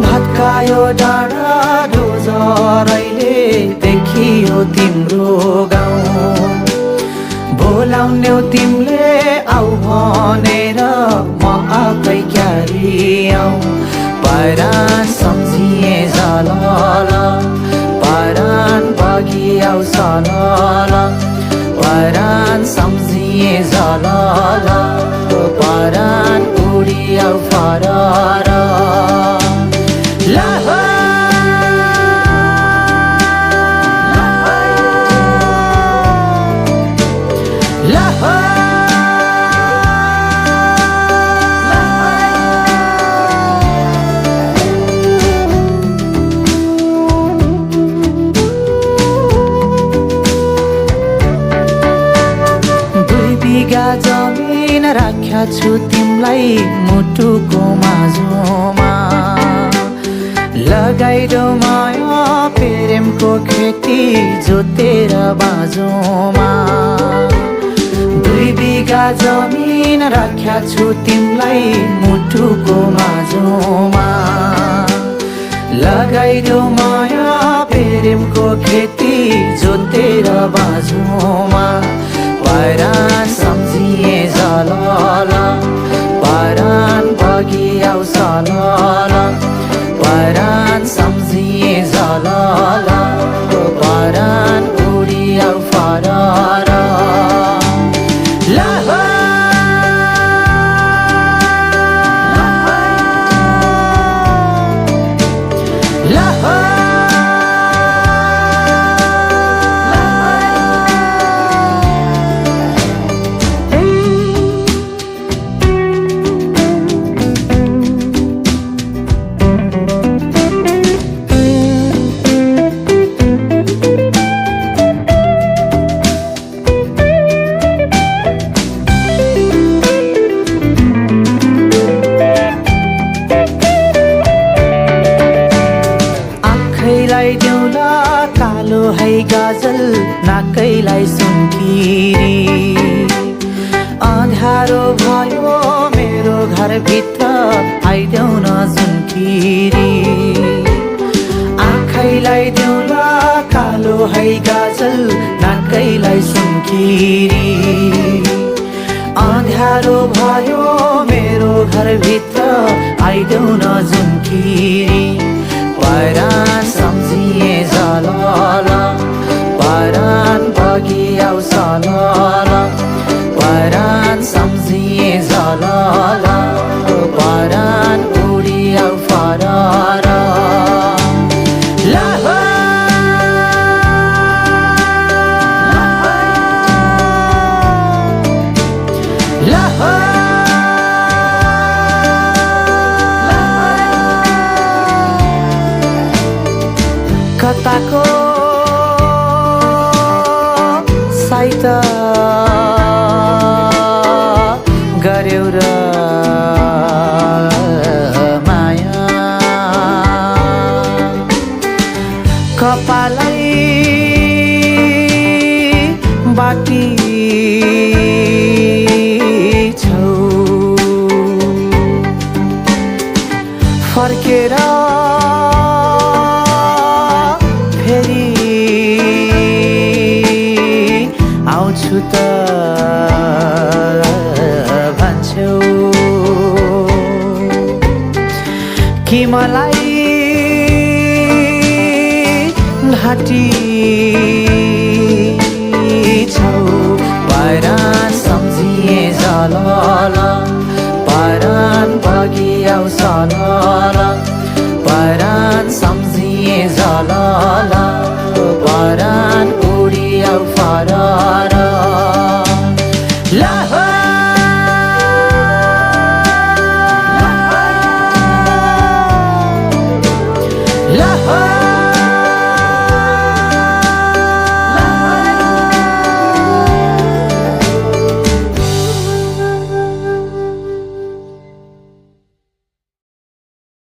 भत्कायो डाँडा डोजरैले देखियो तिम्रो गाउँ बोलाउन्यौ तिमीले आऊ भनेर म आफै क्यारी आऊ परान सम्झिए जलल परान बगी आऊ सलल परान सम्झिए जलल परान उडी आऊ फरर जमिन राख्या छु तिमलाई मुटुको माझोमा लगाइदो माया प्रेमको खेती जोतेर बाँझोमा 2 बिघा जमिन राख्या छु तिमलाई मुटुको माझोमा लगाइदो माया प्रेमको खेती जोतेर बाँझोमा परान सम्झिए जलल परान बगी आऊ सलल परान सम्झिए जलल परान उडी आऊ फरर देउला कालो है गाजल नाकैलाई सुनकिरी अँध्यारो भयो मेरो घरभित्र आइदेऊ न सुनकिरी आँखैलाई देउला कालो है गाजल नाकैलाई सुनकिरी अँध्यारो भयो मेरो घरभित्र आइदेऊ न सुनकिरी परान सम्झिए जलल परान बगी आऊ सलल परान सम्झिए जलल परान उडी आऊ फरर कताको साइत गर्यौ र माया कपालै बाटी छौ फर्केर आउँछु त भन्छौ कि मलाई घाटी छौ परान सम्झिए जलल परान बगी आऊ सलल